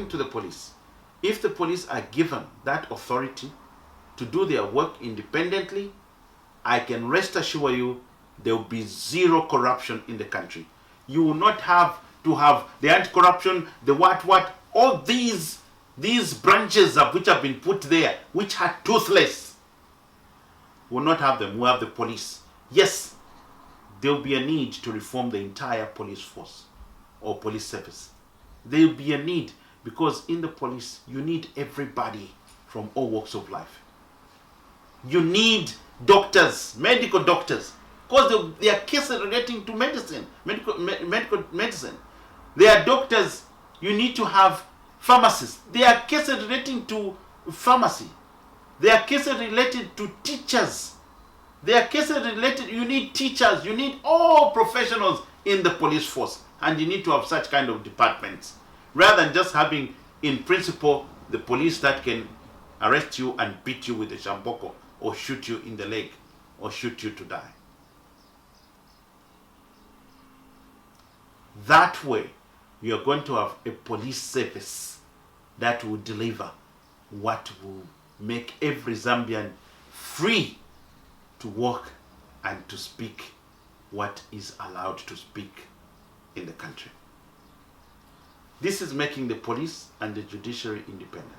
coming to the police. If the police are given that authority to do their work independently, I can rest assure you there will be zero corruption in the country. You will not have to have the anti-corruption, the what, all these branches of which have been put there, which are toothless. Will not have them. We'll have the police. Yes, there will be a need to reform the entire police force or police service. There will be a need, because in the police you need everybody from all walks of life. You need doctors, medical doctors, because there are cases relating to medicine, medical medicine. There are doctors. You need to have pharmacists. There are cases relating to pharmacy. There are cases related to teachers. There are cases related, you need teachers, you need all professionals in the police force, and you need to have such kind of departments, rather than just having, in principle, the police that can arrest you and beat you with a shamboko, or shoot you in the leg, or shoot you to die. That way, you are going to have a police service that will deliver what will make every Zambian free to walk and to speak what is allowed to speak in the country. This is making the police and the judiciary independent.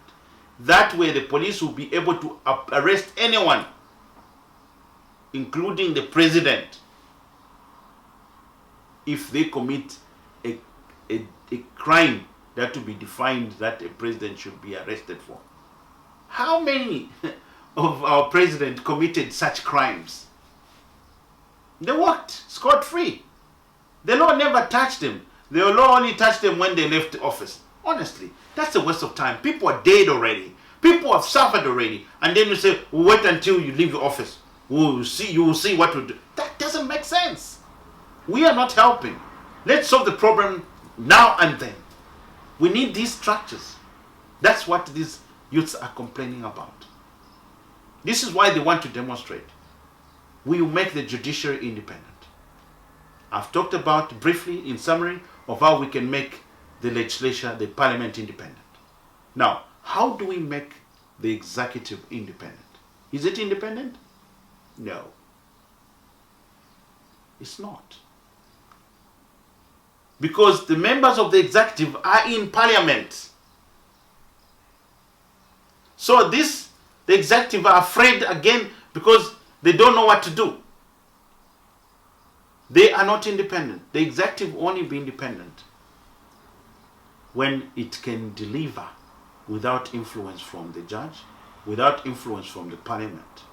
That way the police will be able to arrest anyone, including the president, if they commit a crime that will be defined that a president should be arrested for. How many of our president committed such crimes? They walked scot-free. The law never touched them. The law only touched them when they left office. Honestly, that's a waste of time. People are dead already. People have suffered already. And then you say, wait until you leave the office. You will see what we do. That doesn't make sense. We are not helping. Let's solve the problem now and then. We need these structures. That's what these youths are complaining about. This is why they want to demonstrate. We will make the judiciary independent. I've talked about briefly, in summary, of how we can make the legislature, the parliament, independent. Now, how do we make the executive independent? Is it independent? No. It's not. Because the members of the executive are in parliament. So the executive are afraid again because they don't know what to do. They are not independent. The executive will only be independent when it can deliver without influence from the judge, without influence from the parliament.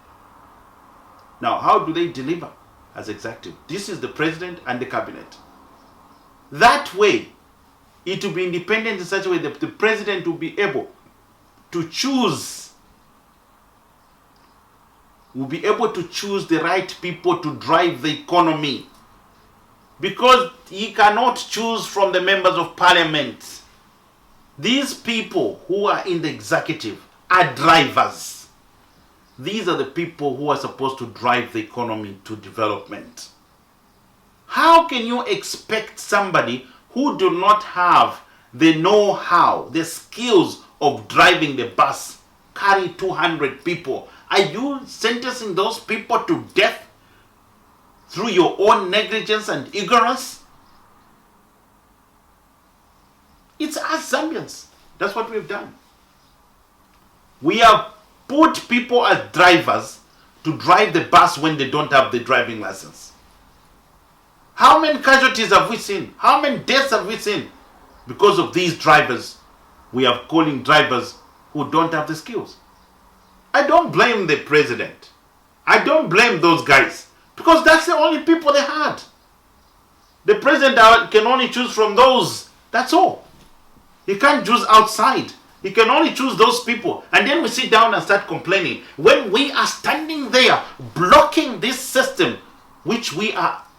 Now, how do they deliver as executive? This is the president and the cabinet. That way, it will be independent in such a way that the president will be able to choose, the right people to drive the economy. Because he cannot choose from the members of parliament. These people who are in the executive are drivers. These are the people who are supposed to drive the economy to development. How can you expect somebody who do not have the know-how, the skills of driving the bus, carry 200 people? Are you sentencing those people to death through your own negligence and ignorance? It's us Zambians. That's what we've done. We have put people as drivers to drive the bus when they don't have the driving license. How many casualties have we seen? How many deaths have we seen? Because of these drivers. We are calling drivers who don't have the skills. I don't blame the president. I don't blame those guys. Because that's the only people they had. The president can only choose from those. That's all. He can't choose outside. He can only choose those people. And then we sit down and start complaining. When we are standing there blocking this system, which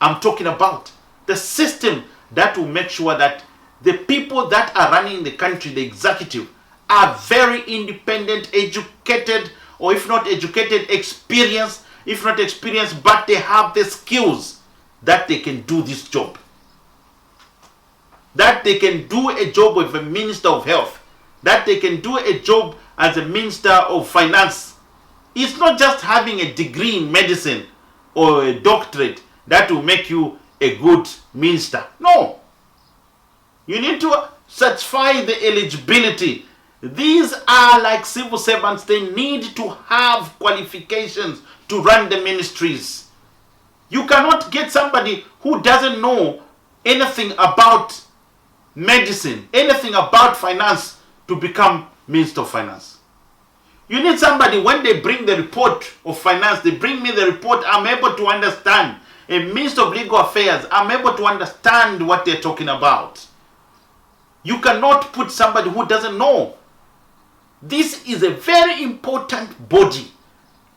I'm talking about. The system that will make sure that the people that are running the country, the executive, are very independent, educated, or if not educated, experienced. If not experienced, but they have the skills that they can do this job. That they can do a job with a minister of health. that they can do a job as a Minister of Finance. It's not just having a degree in medicine or a doctorate that will make you a good minister. No. You need to satisfy the eligibility. These are like civil servants. They need to have qualifications to run the ministries. You cannot get somebody who doesn't know anything about medicine, anything about finance to become Minister of Finance. You need somebody, when they bring the report of finance, they bring me the report, I'm able to understand. A Minister of Legal Affairs, I'm able to understand what they're talking about. You cannot put somebody who doesn't know. This is a very important body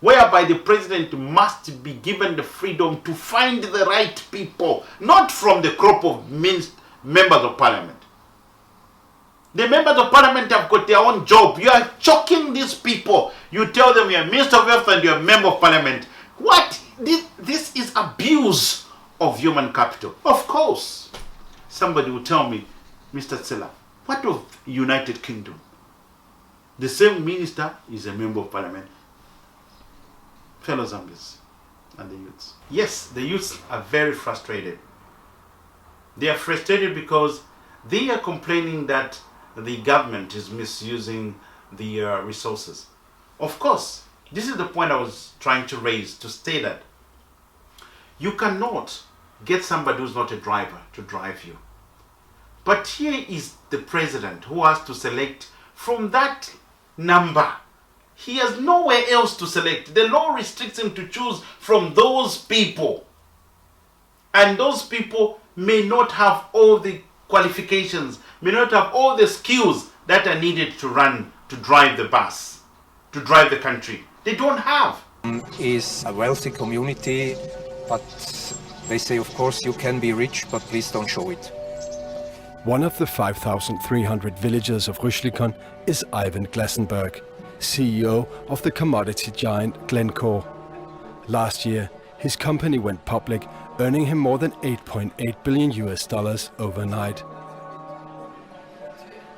whereby the president must be given the freedom to find the right people, not from the crop of members of parliament. The members of parliament have got their own job. You are choking these people. You tell them you're a Minister of Health and you're a member of parliament. What? This is abuse of human capital. Of course, somebody will tell me, Mr. Tsela, what of United Kingdom? The same minister is a member of parliament. Fellow Zambians and the youths. Yes, the youths are very frustrated. They are frustrated because they are complaining that the government is misusing the resources. Of course, this is the point I was trying to raise, to say that you cannot get somebody who's not a driver to drive you. But here is the president who has to select from that number. He has nowhere else to select. The law restricts him to choose from those people. And those people may not have all the qualifications, may not have all the skills that are needed to drive the bus, to drive the country. They don't have. Is a wealthy community, but they say, of course, you can be rich, but please don't show it. One of the 5,300 villagers of Rüschlikon is Ivan Glassenberg, CEO of the commodity giant Glencore. Last year, his company went public, earning him more than $8.8 billion overnight.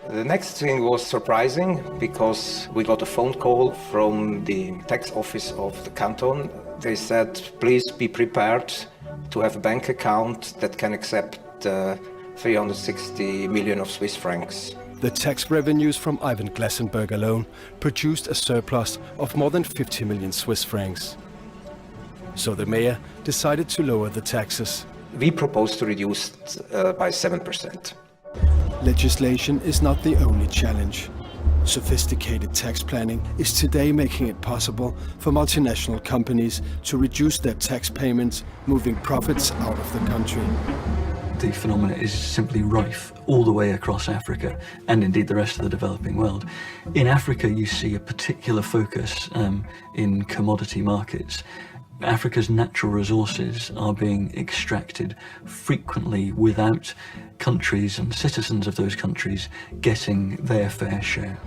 The next thing was surprising because we got a phone call from the tax office of the canton. They said, please be prepared to have a bank account that can accept 360 million of Swiss francs. The tax revenues from Ivan Glassenberg alone produced a surplus of more than 50 million Swiss francs. So the mayor decided to lower the taxes. We proposed to reduce by 7%. Legislation is not the only challenge. Sophisticated tax planning is today making it possible for multinational companies to reduce their tax payments, moving profits out of the country. The phenomenon is simply rife all the way across Africa and indeed the rest of the developing world. In Africa, you see a particular focus in commodity markets. Africa's natural resources are being extracted frequently without countries and citizens of those countries getting their fair share.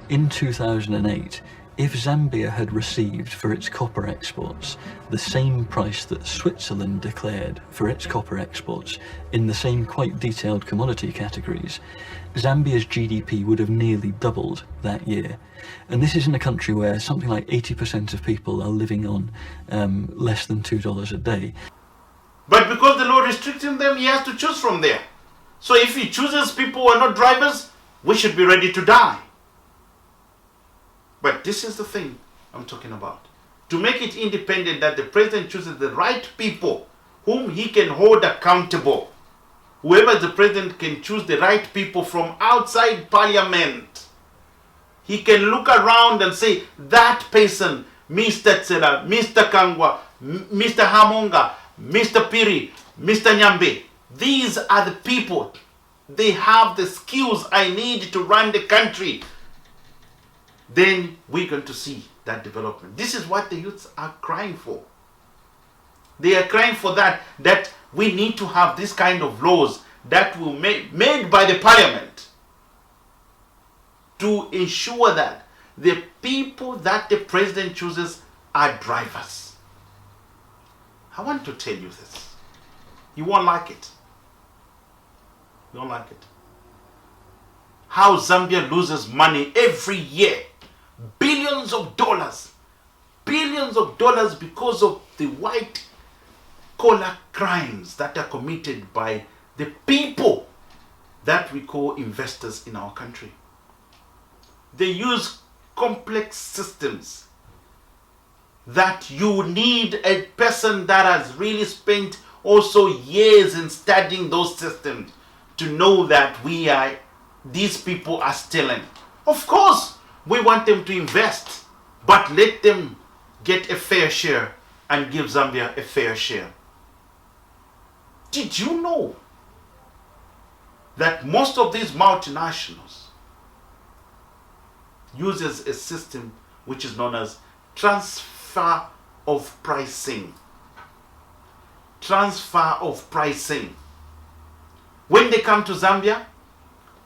In 2008, if Zambia had received for its copper exports the same price that Switzerland declared for its copper exports in the same quite detailed commodity categories, Zambia's GDP would have nearly doubled that year. And this is in a country where something like 80% of people are living on less than $2 a day. But because the law restricts him, he has to choose from there. So if he chooses people who are not drivers, we should be ready to die. But this is the thing I'm talking about. To make it independent, that the president chooses the right people whom he can hold accountable. Whoever the president can choose the right people from outside parliament. He can look around and say, that person, Mr. Tsela, Mr. Kangwa, Mr. Hamonga, Mr. Piri, Mr. Nyambe, these are the people. They have the skills I need to run the country. Then we're going to see that development. This is what the youths are crying for. They are crying for that we need to have this kind of laws that will be made by the parliament to ensure that the people that the president chooses are drivers. I want to tell you this. You won't like it. You won't like it. how Zambia loses money every year. Billions of dollars because of the white collar crimes that are committed by the people that we call investors in our country. They use complex systems that you need a person that has really spent also years in studying those systems to know that these people are stealing. Of course, we want them to invest, but let them get a fair share and give Zambia a fair share. Did you know that most of these multinationals uses a system which is known as transfer of pricing? Transfer of pricing. When they come to Zambia,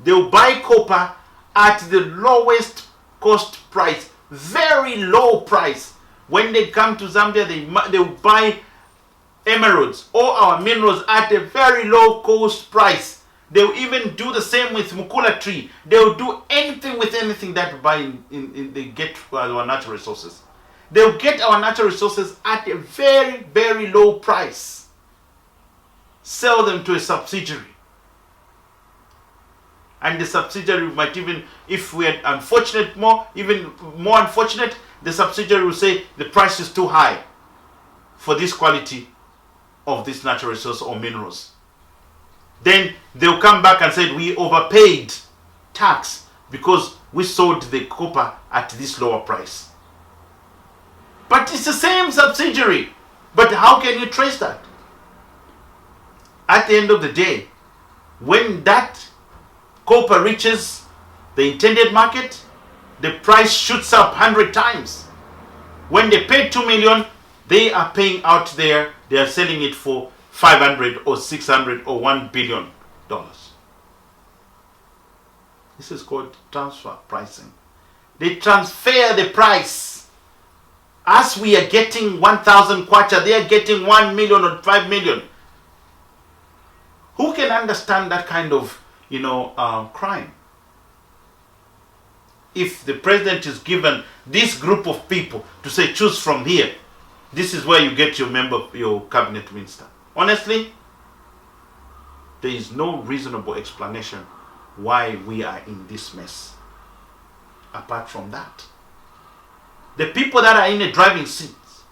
they'll buy copper at the lowest cost price, very low price. When they come to Zambia, they'll buy emeralds or our minerals at a very low cost price. They'll even do the same with mukula tree. They'll do anything with anything that they get our natural resources. They'll get our natural resources at a very, very low price. Sell them to a subsidiary. And the subsidiary might even, if we are unfortunate even more unfortunate, the subsidiary will say the price is too high for this quality of this natural resource or minerals. Then they'll come back and say we overpaid tax because we sold the copper at this lower price. But it's the same subsidiary. But how can you trace that? At the end of the day, when that copper reaches the intended market, the price shoots up 100 times. When they pay 2 million, they are paying out there, they are selling it for 500 or 600 or $1 billion. This is called transfer pricing. They transfer the price. As we are getting 1,000 kwacha, they are getting 1 million or 5 million. Who can understand that kind of, crime? If the president is given this group of people to say, choose from here, this is where you get your cabinet minister. Honestly, there is no reasonable explanation why we are in this mess. Apart from that, the people that are in the driving seats,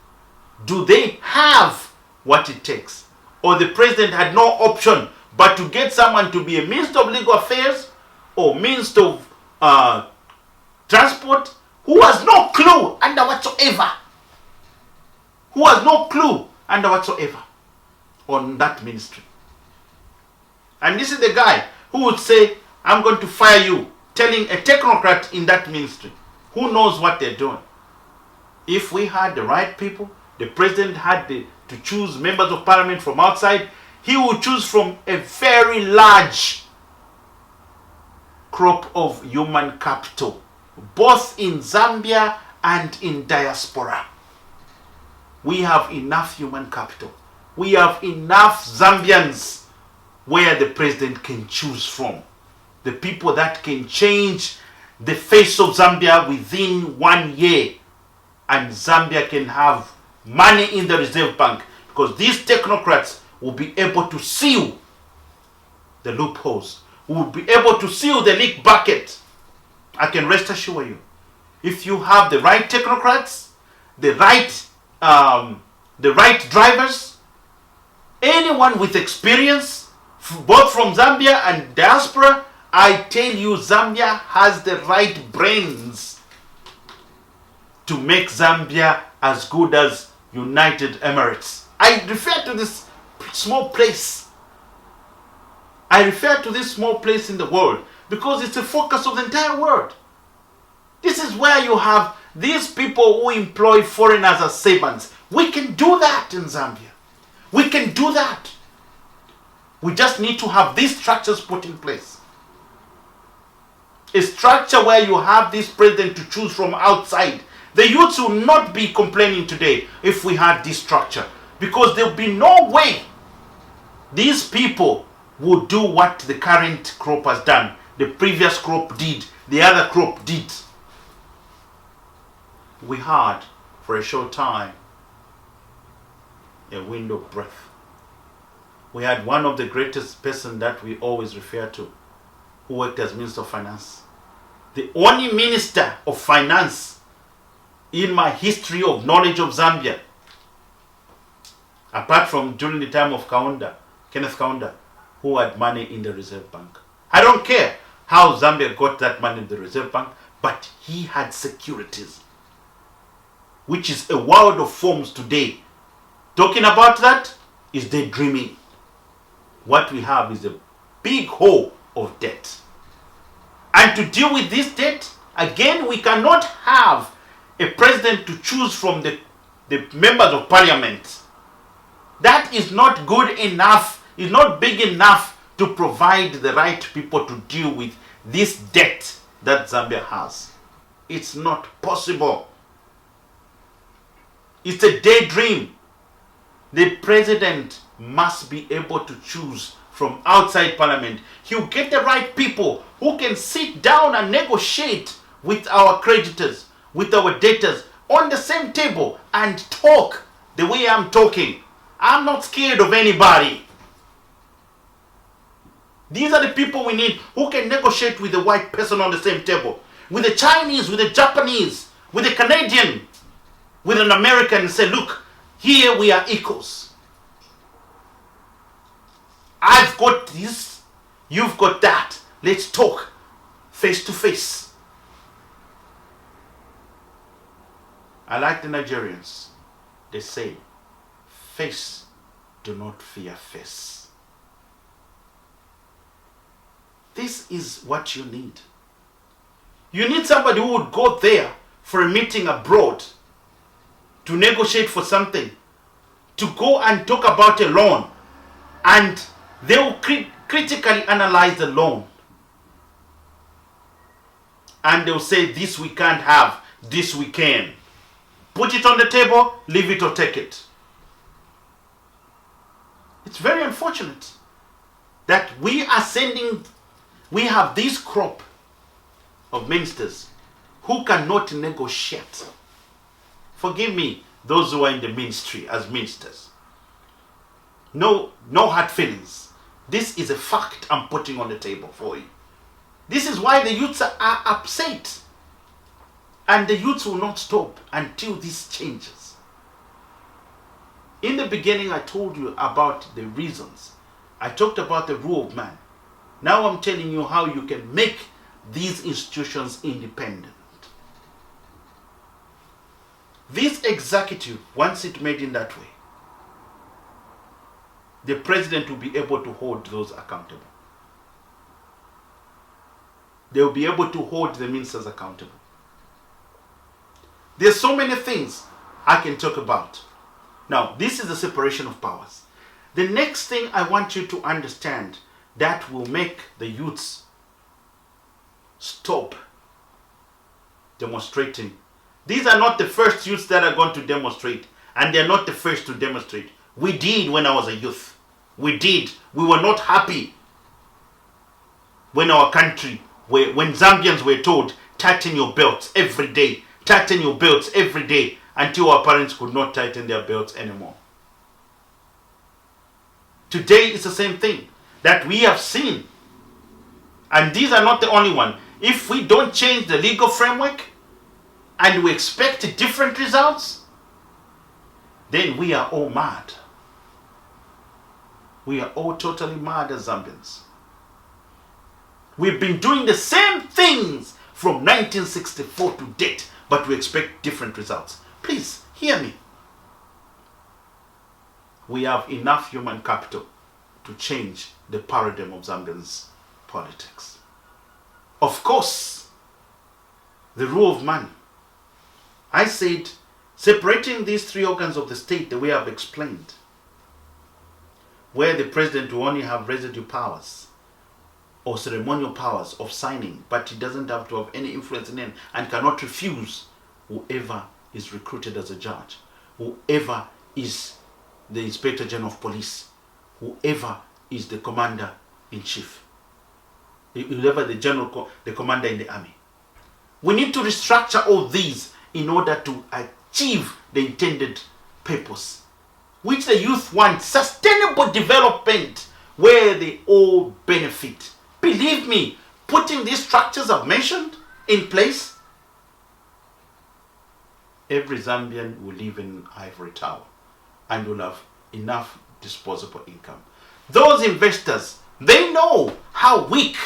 do they have what it takes? Or the president had no option but to get someone to be a Minister of Legal Affairs or Minister of Transport who has no clue under whatsoever. Who has no clue under whatsoever on that ministry. And this is the guy who would say, I'm going to fire you, telling a technocrat in that ministry who knows what they're doing. If we had the right people, the president had to choose members of parliament from outside, he would choose from a very large crop of human capital, both in Zambia and in diaspora. We have enough human capital. We have enough Zambians where the president can choose from. The people that can change the face of Zambia within 1 year. And Zambia can have money in the Reserve Bank because these technocrats will be able to seal the loopholes, will be able to seal the leak bucket. I can rest assure you, if you have the right technocrats, the right drivers, anyone with experience, both from Zambia and diaspora, I tell you, Zambia has the right brains to make Zambia as good as United Emirates. I refer to this small place. I refer to this small place in the world because it's the focus of the entire world. This is where you have these people who employ foreigners as servants. We can do that in Zambia. We can do that. We just need to have these structures put in place. A structure where you have this president to choose from outside. The youths will not be complaining today if we had this structure, because there will be no way these people would do what the current crop has done. the previous crop did, the other crop did. We had, for a short time, a window of breath. We had one of the greatest person that we always refer to, who worked as Minister of Finance. The only Minister of Finance in my history of knowledge of Zambia, apart from during the time of Kenneth Kaunda, who had money in the Reserve Bank. I don't care how Zambia got that money in the Reserve Bank, but he had securities, which is a world of forms today. Talking about that is daydreaming. What we have is a big hole of debt. And to deal with this debt, again, we cannot have a president to choose from the members of parliament. That is not good enough, is not big enough to provide the right people to deal with this debt that Zambia has. It's not possible. It's a daydream. The president must be able to choose from outside parliament. He'll get the right people who can sit down and negotiate with our creditors, with our debtors on the same table and talk the way I'm talking. I'm not scared of anybody. These are the people we need who can negotiate with the white person on the same table, with the Chinese, with the Japanese, with the Canadian, with an American, and say, look, here we are equals. I've got this, you've got that. Let's talk face to face. I like the Nigerians. They say, face, do not fear face. This is what you need. You need somebody who would go there for a meeting abroad to negotiate for something, to go and talk about a loan, and they will critically analyze the loan. And they'll say, this we can't have, this we can. Put it on the table, leave it or take it. It's very unfortunate that we have this crop of ministers who cannot negotiate. Forgive me, those who are in the ministry as ministers. No hard feelings. This is a fact I'm putting on the table for you. This is why the youths are upset. And the youths will not stop until this changes. In the beginning, I told you about the reasons. I talked about the rule of man. Now I'm telling you how you can make these institutions independent. This executive, once it made in that way, the president will be able to hold those accountable. They will be able to hold the ministers accountable. There's so many things I can talk about. Now, this is the separation of powers. The next thing I want you to understand that will make the youths stop demonstrating. These are not the first youths that are going to demonstrate, and they're not the first to demonstrate. We did when I was a youth. We did. We were not happy when our country, when Zambians were told, tighten your belts every day. Tighten your belts every day, until our parents could not tighten their belts anymore. Today it's the same thing that we have seen. And these are not the only one. If we don't change the legal framework and we expect different results, then we are all mad. We are all totally mad as Zambians. We've been doing the same things from 1964 to date, but we expect different results. Please, hear me. We have enough human capital to change the paradigm of Zambians' politics. Of course, the rule of man. I said, separating these three organs of the state the way I've explained, where the president will only have residue powers or ceremonial powers of signing, but he doesn't have to have any influence in it and cannot refuse whoever is recruited as a judge, whoever is the Inspector General of Police, whoever is the Commander-in-Chief. whoever the general, the commander in the army. We need to restructure all these in order to achieve the intended purpose, which the youth want: sustainable development where they all benefit. Believe me, putting these structures I've mentioned in place, every Zambian will live in an ivory tower and will have enough disposable income. Those investors, they know how weak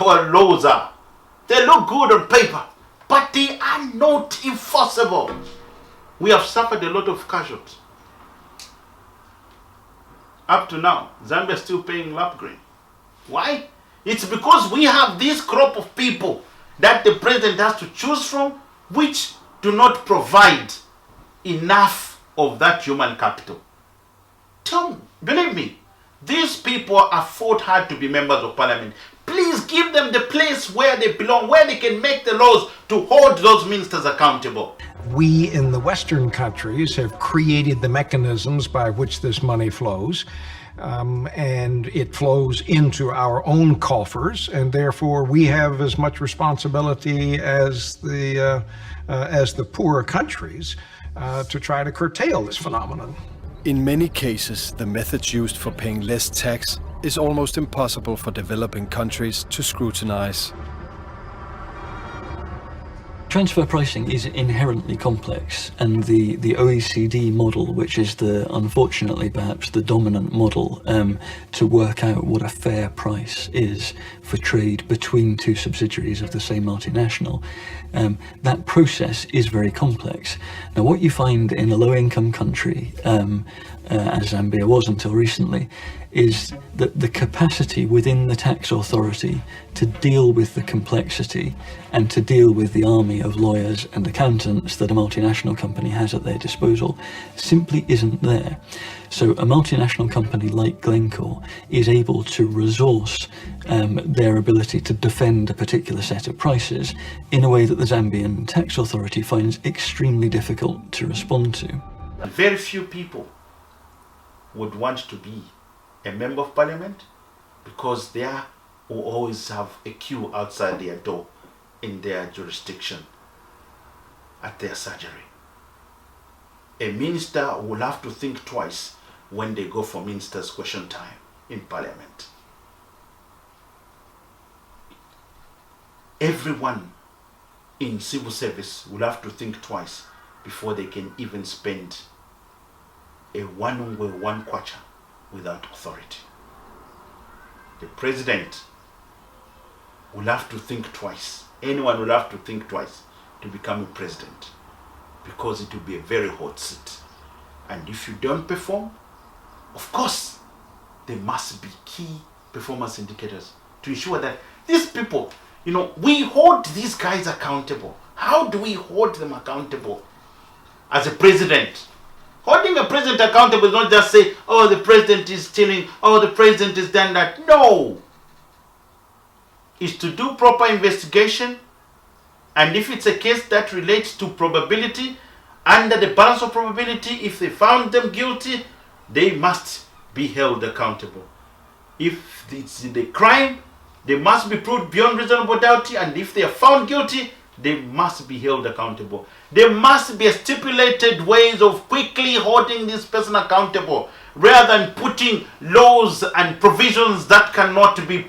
our laws are. They look good on paper, but they are not enforceable. We have suffered a lot of casualties. Up to now, Zambia is still paying lap grain. Why? It's because we have this crop of people that the president has to choose from, which do not provide enough of that human capital. Believe me, these people have fought hard to be members of parliament. Please give them the place where they belong, where they can make the laws to hold those ministers accountable. We in the Western countries have created the mechanisms by which this money flows, and it flows into our own coffers, and therefore we have as much responsibility as the poorer countries to try to curtail this phenomenon. In many cases, the methods used for paying less tax is almost impossible for developing countries to scrutinize. Transfer pricing is inherently complex, and the OECD model, which is unfortunately perhaps the dominant model to work out what a fair price is for trade between two subsidiaries of the same multinational, that process is very complex. Now, what you find in a low-income country, as Zambia was until recently, is that the capacity within the tax authority to deal with the complexity and to deal with the army of lawyers and accountants that a multinational company has at their disposal simply isn't there. So a multinational company like Glencore is able to resource their ability to defend a particular set of prices in a way that the Zambian tax authority finds extremely difficult to respond to. Very few people would want to be a member of parliament because they will always have a queue outside their door in their jurisdiction at their surgery. A minister will have to think twice when they go for minister's question time in parliament. Everyone in civil service will have to think twice before they can even spend a one kwacha without authority. The president will have to think twice. Anyone will have to think twice to become a president, because it will be a very hot seat. And if you don't perform, of course, there must be key performance indicators to ensure that these people, we hold these guys accountable. How do we hold them accountable as a president? Holding a president accountable is not just say, oh, the president is stealing, oh, the president is done that. No. It's to do proper investigation, and if it's a case that relates to probability, under the balance of probability, if they found them guilty, they must be held accountable. If it's the crime, they must be proved beyond reasonable doubt, and if they are found guilty, they must be held accountable. There must be a stipulated ways of quickly holding this person accountable, rather than putting laws and provisions that cannot be,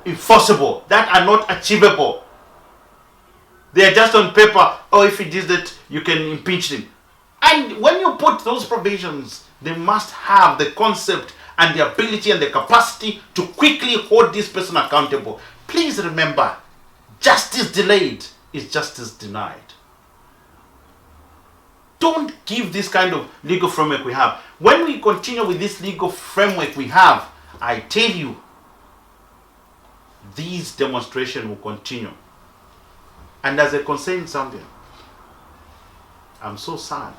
enforceable, that are not achievable. They are just on paper. Oh, if he does that, you can impeach him. And when you put those provisions, they must have the concept and the ability and the capacity to quickly hold this person accountable. Please remember, justice delayed is justice denied. Don't give this kind of legal framework we have. When we continue with this legal framework we have, I tell you, these demonstrations will continue. And as a concerned Zambian, I'm so sad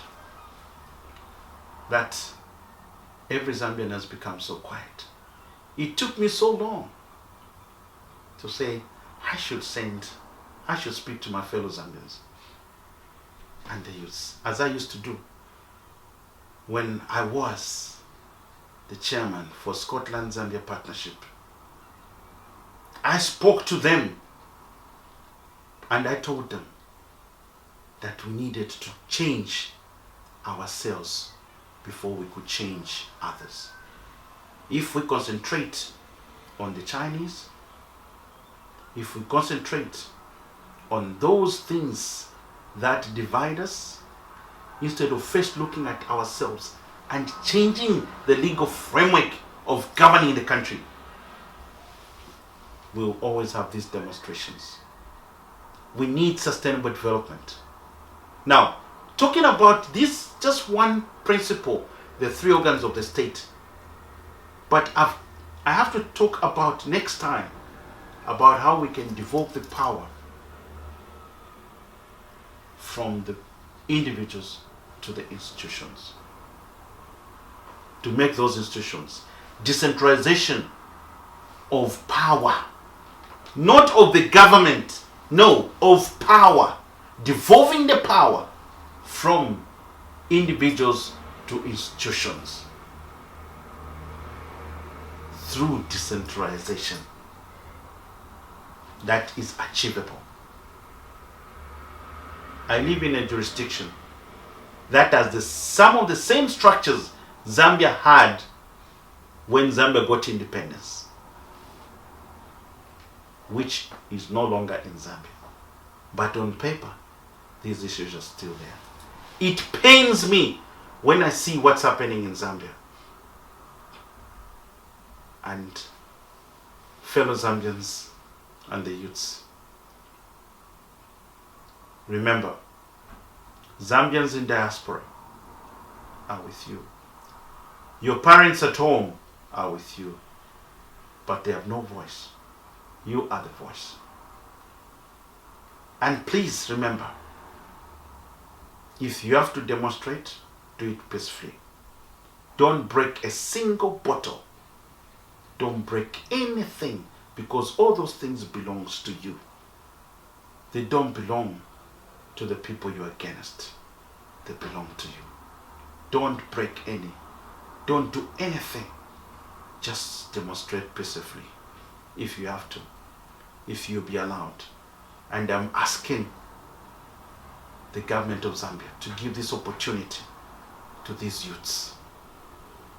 that every Zambian has become so quiet. It took me so long to say, I should speak to my fellow Zambians and the youths, as I used to do when I was the chairman for Scotland-Zambia Partnership I spoke to them and I told them that we needed to change ourselves before we could change others. If we concentrate on the Chinese, if we concentrate on those things that divide us, instead of first looking at ourselves and changing the legal framework of governing the country, we'll always have these demonstrations. We need sustainable development. Now, talking about this, just one principle, the three organs of the state. But I have to talk about next time about how we can devolve the power from the individuals to the institutions, to make those institutions decentralization of power, not of the government, no, of power, devolving the power from individuals to institutions through decentralization. That is achievable. I live in a jurisdiction that has some of the same structures Zambia had when Zambia got independence, which is no longer in Zambia. But on paper, these issues are still there. It pains me when I see what's happening in Zambia. And fellow Zambians and the youths, remember, Zambians in diaspora are with you. Your parents at home are with you, but they have no voice. You are the voice. And please remember, if you have to demonstrate, do it peacefully. Don't break a single bottle. Don't break anything, because all those things belongs to you. They don't belong to the people you're against. They belong to you. Don't break any. Don't do anything. Just demonstrate peacefully if you have to, if you'll be allowed. And I'm asking the government of Zambia to give this opportunity to these youths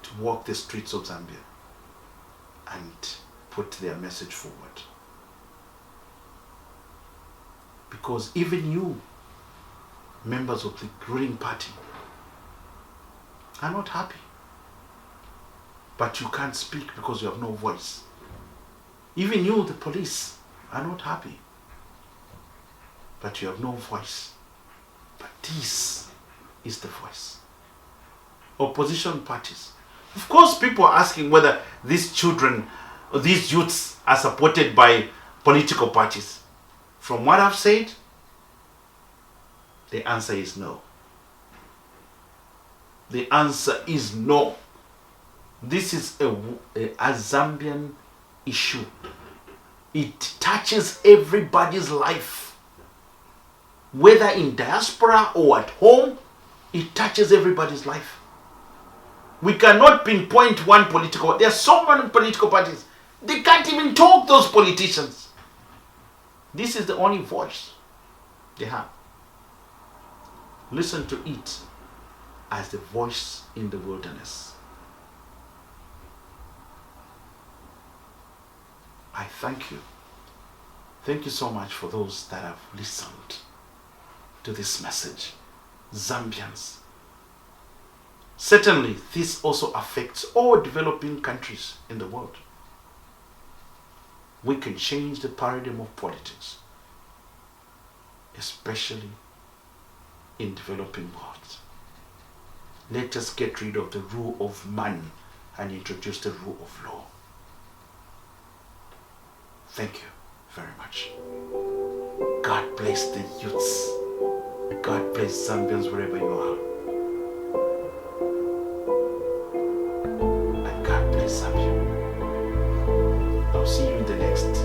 to walk the streets of Zambia and put their message forward. Because even you, members of the ruling party, are not happy. But you can't speak because you have no voice. Even you, the police, are not happy. But you have no voice. But this is the voice. Opposition parties. Of course, people are asking whether these children or these youths are supported by political parties. From what I've said, the answer is no. The answer is no. This is a Zambian issue. It touches everybody's life. Whether in diaspora or at home, it touches everybody's life. We cannot pinpoint one political. There are so many political parties. They can't even talk, those politicians. This is the only voice they have. Listen to it as the voice in the wilderness. I thank you. Thank you so much for those that have listened to this message. Zambians. Certainly, this also affects all developing countries in the world. We can change the paradigm of politics, especially in developing worlds. Let us get rid of the rule of man and introduce the rule of law. Thank you very much. God bless the youths. God bless Zambians wherever you are. And God bless Zambia. I'll see you in the next